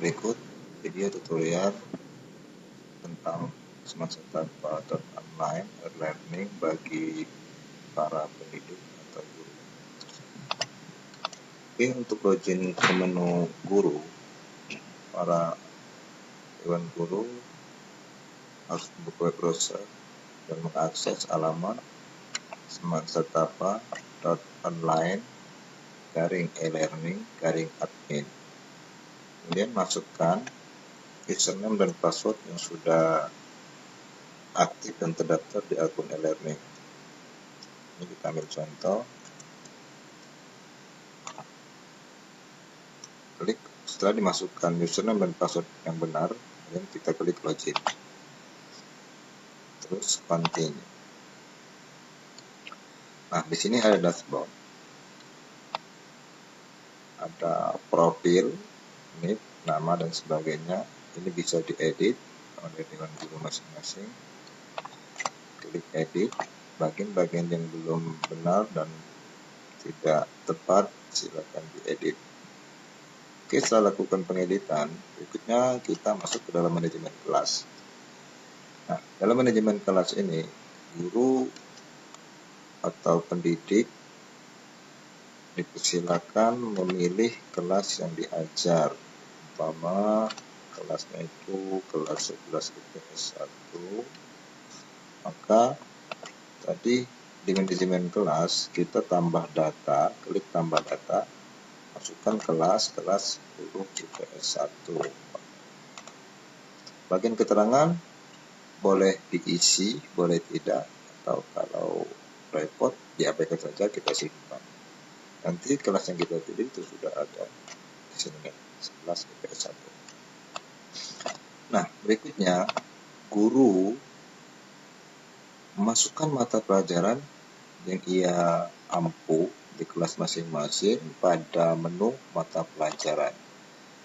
Berikut video tutorial tentang semasa tanpa online learning bagi para pendidik atau guru. Oke, untuk login ke menu guru, para dewan guru harus membuka web browser dan mengakses alamat semaksatapa.online/e-learning/admin. Kemudian masukkan username dan password yang sudah aktif dan terdaftar di akun e-learning. Ini kita ambil contoh. Klik setelah dimasukkan username dan password yang benar, kemudian kita klik login. Terus continue. Nah, di sini ada dashboard. Ada profil, NIP, nama dan sebagainya. Ini bisa diedit oleh dewan guru masing-masing. Klik edit. Bagian-bagian yang belum benar dan tidak tepat silakan diedit. Oke, setelah lakukan pengeditan, berikutnya kita masuk ke dalam manajemen kelas. Nah, dalam manajemen kelas ini, guru atau pendidik dipersilakan memilih kelas yang diajar. Umpama kelasnya itu kelas 11 IPS 1, maka tadi di manajemen kelas kita tambah data, klik tambah data, masukkan kelas 10 IPS 1. Bagian keterangan boleh diisi, boleh tidak, atau kalau repot diabaikan saja, kita simpan. Nanti kelas yang kita pilih itu sudah ada di sini, 11 IPS 1. Nah, berikutnya guru memasukkan mata pelajaran yang ia ampu di kelas masing-masing pada menu mata pelajaran.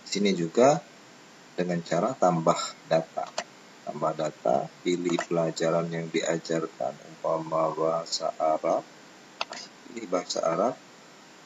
Di sini juga dengan cara tambah data. Tambah data, pilih pelajaran yang diajarkan, umpama bahasa Arab. Pilih bahasa Arab.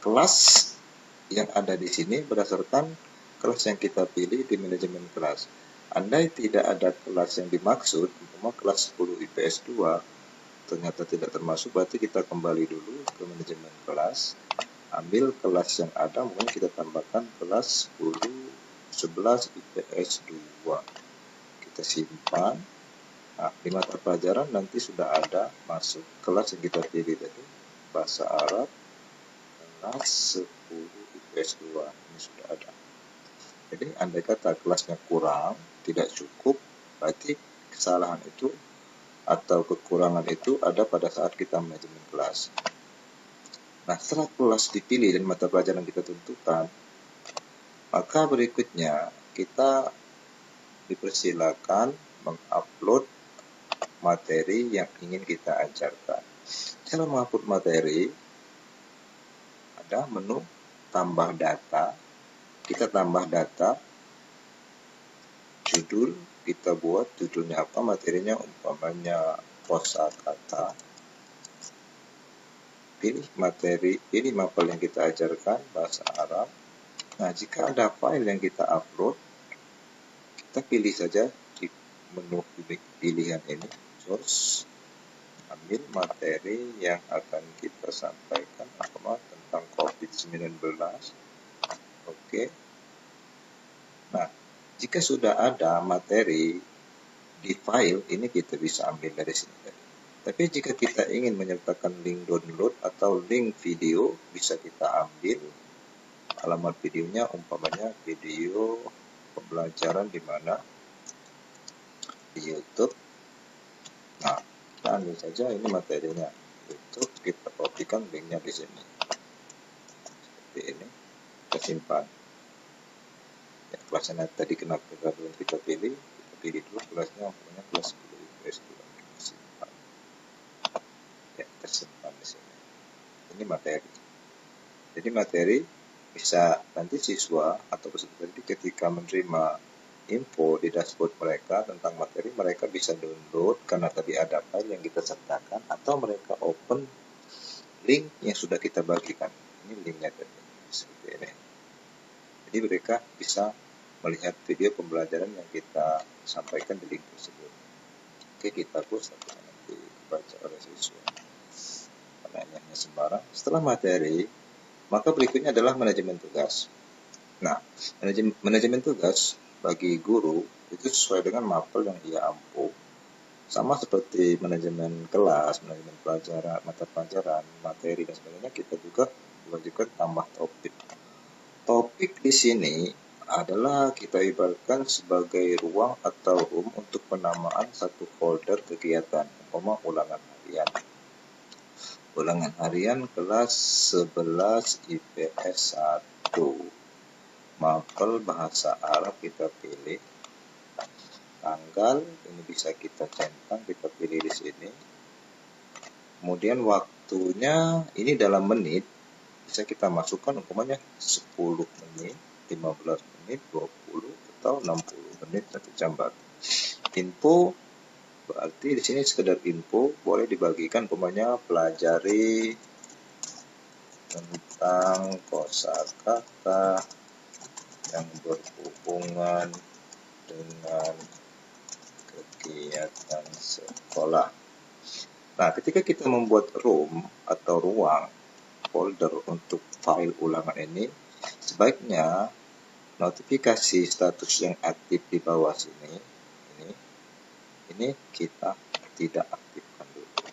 Kelas yang ada di sini berdasarkan kelas yang kita pilih di manajemen kelas. Andai tidak ada kelas yang dimaksud, umpama kelas 10 IPS 2, ternyata tidak termasuk, berarti kita kembali dulu ke manajemen kelas, ambil kelas yang ada, mungkin kita tambahkan kelas 11 IPS 2. Kita simpan. Nah, di mata pelajaran nanti sudah ada masuk kelas yang kita pilih tadi, bahasa Arab, kelas 10 IPS 2. Ini sudah ada. Jadi andai kata kelasnya kurang, tidak cukup, berarti kesalahan itu atau kekurangan itu ada pada saat kita manajemen kelas. Nah, setelah kelas dipilih dan mata pelajaran kita tentukan, maka berikutnya kita dipersilakan mengupload materi yang ingin kita ajarkan. Cara mengupload materi, ada menu tambah data. Kita tambah data, judul, kita buat judulnya apa, materinya umpamanya kosakata. Pilih materi, pilih mapel yang kita ajarkan, bahasa Arab. Nah, jika ada file yang kita upload, kita pilih saja di menu pilihan ini, source, ambil materi yang akan kita sampaikan, umpama tentang COVID-19. Oke. Nah, jika sudah ada materi di file ini, kita bisa ambil dari sini. Tapi jika kita ingin menyertakan link download atau link video, bisa kita ambil alamat videonya, umpamanya video pembelajaran di mana di YouTube. Nah, kita ambil saja ini materinya YouTube, kita kopikan linknya di sini. Seperti ini, kita simpan. Ya, kelasnya tadi kenapa belum kita pilih dulu kelasnya, umpamanya kelas 10 IPS 2, kita simpan. Ya, tersimpan di sini. Ini materi. Jadi materi bisa nanti siswa atau peserta didik ketika menerima info di dashboard mereka tentang materi, mereka bisa download karena tadi ada file yang kita sertakan, atau mereka open link yang sudah kita bagikan. Ini linknya tadi, seperti ini. Jadi mereka bisa melihat video pembelajaran yang kita sampaikan di link tersebut. Oke, kita push tapi nanti dibaca oleh siswa. Pertanyaannya sembarang. Setelah materi, maka berikutnya adalah manajemen tugas. Nah, manajemen tugas bagi guru itu sesuai dengan mapel yang ia ampu. Sama seperti manajemen kelas, manajemen pelajaran, mata pelajaran, materi dan sebagainya, kita juga diwajibkan tambah topik. Topik di sini adalah kita ibaratkan sebagai ruang atau room untuk penamaan satu folder kegiatan, ulangan harian. Ulangan harian kelas 11 IPS 1. Mapel bahasa Arab kita pilih. Tanggal ini bisa kita centang, kita pilih di sini. Kemudian waktunya ini dalam menit, bisa kita masukkan umpamanya 10 menit, 15 menit, 20 atau 60 menit 1 jam. Info berarti di sini sekedar info, boleh dibagikan umpamanya pelajari tentang kosakata yang berhubungan dengan kegiatan sekolah. Nah, ketika kita membuat room atau ruang folder untuk file ulangan ini, sebaiknya notifikasi status yang aktif di bawah sini ini kita tidak aktifkan dulu,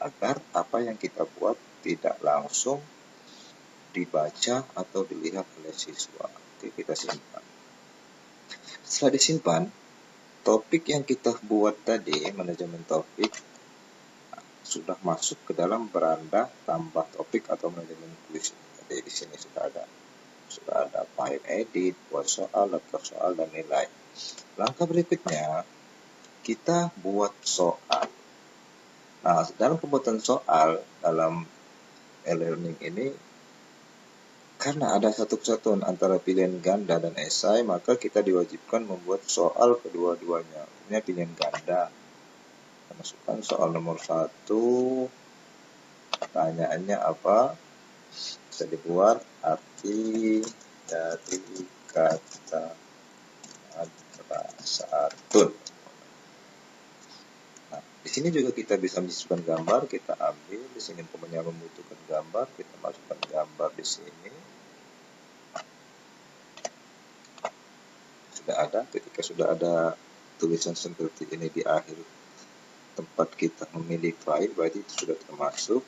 agar apa yang kita buat tidak langsung dibaca atau dilihat oleh siswa. Oke, kita simpan. Setelah disimpan, topik yang kita buat tadi, manajemen topik, sudah masuk ke dalam beranda tambah topik atau manajemen kuis. Jadi di sini sudah ada file edit, buat soal, daftar soal, dan nilai. Langkah berikutnya, kita buat soal. Nah, dalam pembuatan soal dalam e-learning ini, karena ada satu kesatuan antara pilihan ganda dan esai, maka kita diwajibkan membuat soal kedua-duanya. Ini pilihan ganda. Kita masukkan soal nomor 1, pertanyaannya apa? Bisa dibuat arti dari kata madrasatun. Nah, di sini juga kita bisa menyisipkan gambar, kita ambil di sini umpamanya membutuhkan gambar, kita masukkan gambar di sini. Sudah ada, ketika sudah ada tulisan seperti ini di akhir tempat kita memilih file, berarti itu sudah termasuk.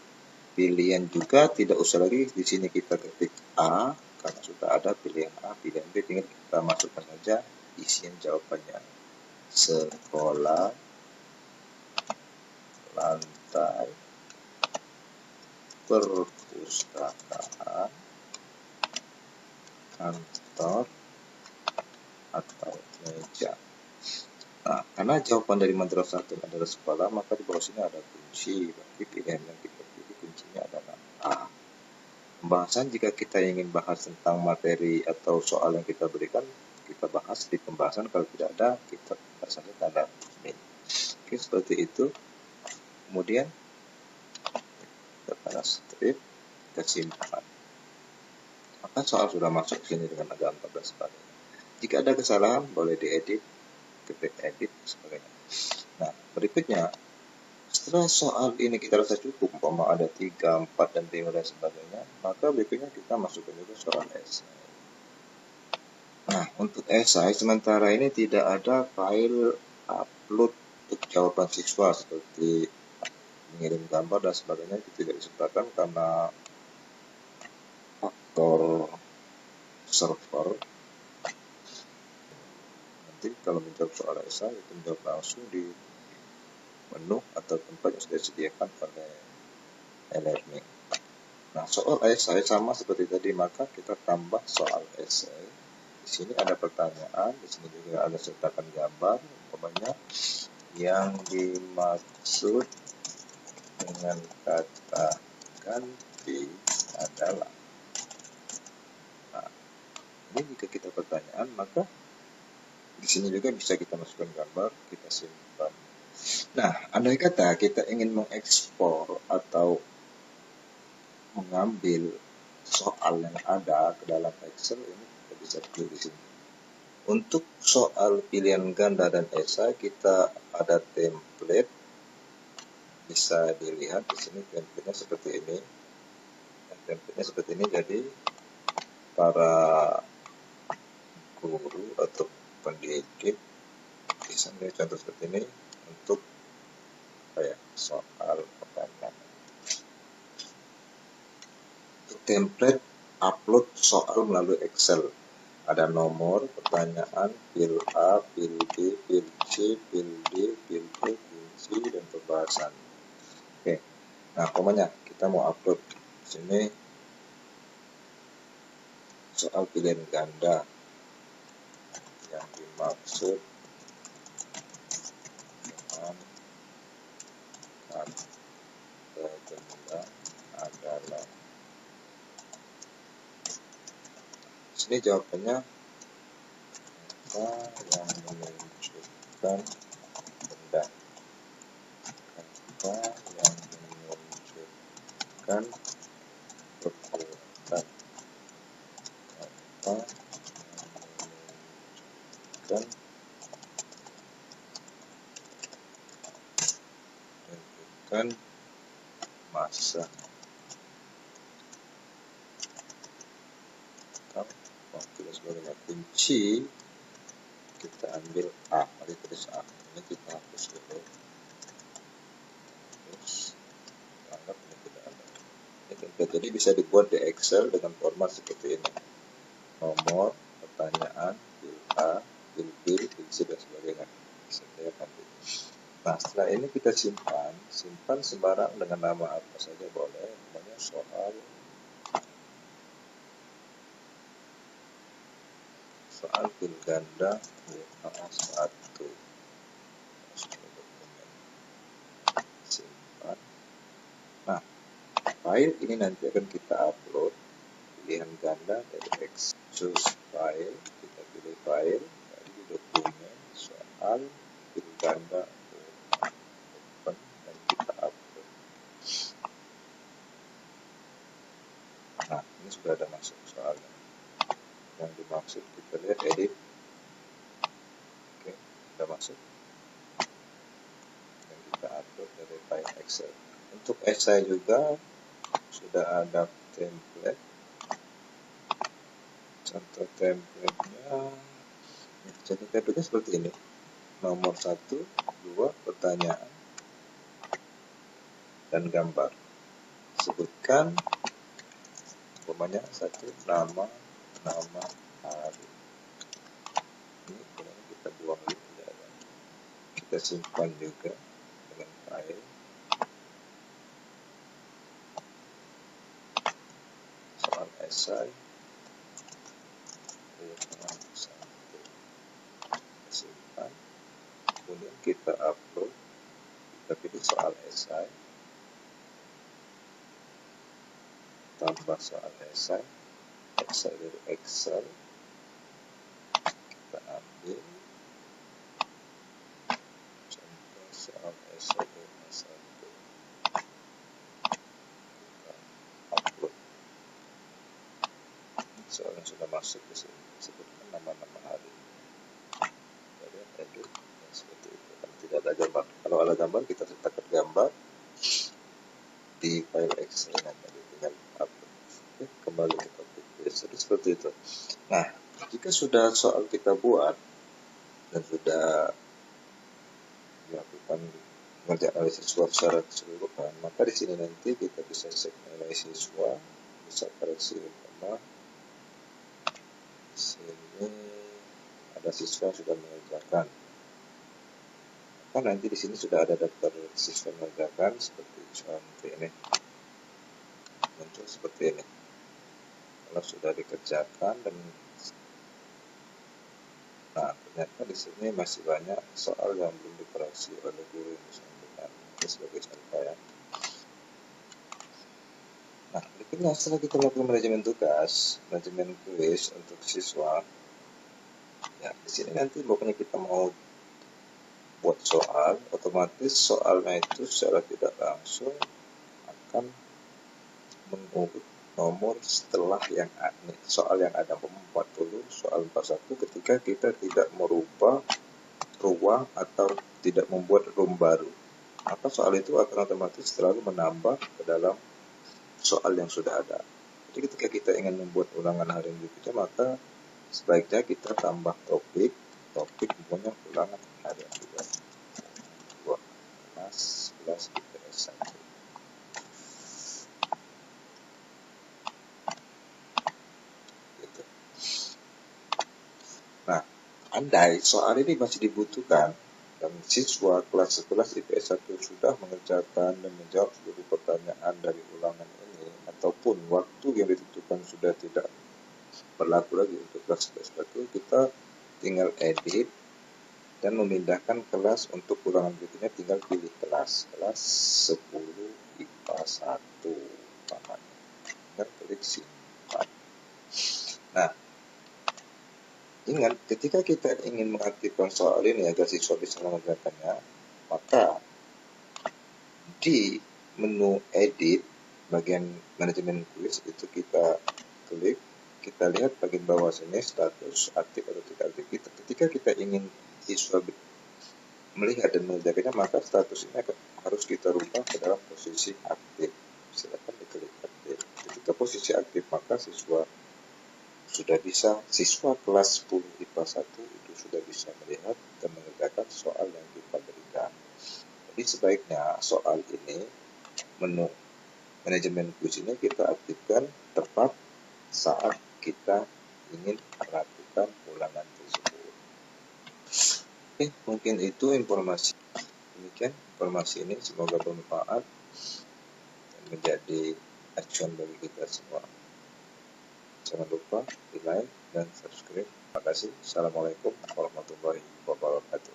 Pilihan juga tidak usah lagi di sini kita ketik A, karena sudah ada pilihan A, pilihan B, tinggal kita masukkan saja isian jawabannya. Sekolah, lantai, perpustakaan, kantor, atau meja. Nah, karena jawaban dari madrasatun adalah sekolah, maka di bawah sini ada kunci. Berarti pilihan yang kita pilih kuncinya adalah A. Pembahasan, jika kita ingin bahas tentang materi atau soal yang kita berikan, kita bahas di pembahasan. Kalau tidak ada, kita bahasanya tanda min. Oke, seperti itu. Kemudian kita tanda strip, kita simpan. Maka soal sudah masuk sini dengan agak 14 sebagainya. Jika ada kesalahan, boleh diedit, ketik edit, sebagainya. Nah, berikutnya, setelah soal ini kita rasa cukup, umpama ada 3, 4, dan 5 dan sebagainya, maka berikutnya kita masukkan juga soal esai. Nah, untuk esai, sementara ini tidak ada file upload untuk jawaban siswa, seperti mengirim gambar dan sebagainya, itu tidak disediakan karena faktor server. Nanti kalau menjawab soal esai, itu menjawab langsung di menu atau tempat yang sudah disediakan oleh e-learning. Nah, soal esai sama seperti tadi, maka kita tambah soal esai. Di sini ada pertanyaan, di sini juga ada sertakan gambar, umpamanya yang dimaksud dengan kata ganti adalah. Nah, ini jika kita pertanyaan, maka di sini juga bisa kita masukkan gambar, kita simpan. Nah, andai kata kita ingin mengekspor atau mengambil soal yang ada ke dalam Excel, ini kita bisa pilih di sini. Untuk soal pilihan ganda dan esai kita ada template, bisa dilihat di sini template-nya seperti ini. Template-nya seperti ini, jadi para guru atau pendidik bisa melihat contoh seperti ini untuk soal pertanyaan. Untuk template upload soal melalui Excel. Ada nomor, pertanyaan, pil A, pil B, pil C, pil D, pil E, pil C, dan pembahasan. Oke, nah pokoknya kita mau upload di sini soal pilihan ganda. Yang dimaksud dengan kata ganda adalah, di sini jawabannya kata yang menunjukkan benda, kata yang menunjukkan kekuatan, kata yang menunjukkan masa atau waktu dan sebagainya. Kunci kita ambil A, mari tulis A, ini kita hapus dulu, terus anggap ini tidak ada. Ini template, jadi bisa dibuat di Excel dengan format seperti ini: nomor, pertanyaan, pil A, pil B, pil C, dan sebagainya. Saya nanti. Nah, setelah ini kita simpan sembarang dengan nama apa saja boleh, namanya soal pil ganda WA1. Simpan. Nah, file ini nanti akan kita upload pilihan ganda dari Excel. Choose file, kita pilih file dari dokumen soal pil ganda, open, dan kita upload. Nah, ini sudah ada masuk soalnya. Yang dimaksud kita lihat edit. Oke, sudah masuk. Dan kita upload dari file Excel. Untuk esai juga sudah ada template. Contoh template-nya, jadi template-nya seperti ini: nomor 1, 2, pertanyaan, dan gambar. Sebutkan, umpamanya 1, nama hari. Ini boleh kita buang dulu, kita simpan juga dengan file. Soal esai, simpan, kemudian kita upload, kita pilih soal esai, tambah soal esai, dari Excel, kita ambil contoh soal esai WA1, kita upload. Soalnya sudah masuk di sini, sebutkan nama-nama hari. Kemudian edit, seperti itu. Kan tidak ada gambar. Kalau ada gambar, kita sertakan gambar di file Excel nanti tinggal upload. Oke, kembali ke topik. Jadi seperti itu. Nah, jika sudah soal kita buat dan sudah dilakukan pengerjaan oleh siswa secara keseluruhan, maka di sini nanti kita bisa cek nilai siswa, bisa koreksi utama. Sini ada siswa sudah mengerjakan. Maka nanti di sini sudah ada daftar siswa mengerjakan seperti contoh ini, muncul seperti ini. Kalau sudah dikerjakan dan nah, ternyata di sini masih banyak soal yang belum dikoreksi oleh guru yang bersangkutan. Ini sebagai contoh ya. Nah, berikutnya setelah kita melakukan manajemen tugas, manajemen kuis untuk siswa, ya di sini nanti pokoknya kita mau buat soal, otomatis soalnya itu secara tidak langsung akan mengubah nomor setelah soal yang ada 40, soal 41 ketika kita tidak merubah ruang atau tidak membuat room baru, maka soal itu akan otomatis selalu menambah ke dalam soal yang sudah ada. Jadi ketika kita ingin membuat ulangan harian berikutnya, maka sebaiknya kita tambah topik punya ulangan harian juga. Kelas 11 IPS 1. Gitu. Nah, andai soal ini masih dibutuhkan dan siswa kelas 11 IPS 1 sudah mengerjakan dan menjawab seluruh pertanyaan dari ulangan ini, ataupun waktu yang ditentukan sudah tidak berlaku lagi untuk kelas 11 kita tinggal edit dan memindahkan kelas untuk ulangan berikutnya. Tinggal pilih kelas 10 IPA 1 umpamanya, dan klik simpan. Nah, ingat ketika kita ingin mengaktifkan soal ini agar siswa bisa mengerjakannya, maka di menu edit bagian manajemen kuis itu kita klik, kita lihat bagian bawah sini status aktif atau tidak aktif. Ketika kita ingin siswa melihat dan mengerjakannya, maka status ini harus kita rubah ke dalam posisi aktif. Silakan diklik aktif. Ketika posisi aktif, maka siswa kelas 10 IPA 1 itu sudah bisa melihat dan mengerjakan soal yang kita berikan. Jadi sebaiknya soal ini, menu manajemen kuis ini kita aktifkan tepat saat kita ingin melakukan ulangan tersebut. Oke, mungkin itu demikian informasi ini, semoga bermanfaat dan menjadi acuan bagi kita semua. Jangan lupa di like dan subscribe. Terima kasih. Assalamualaikum warahmatullahi wabarakatuh.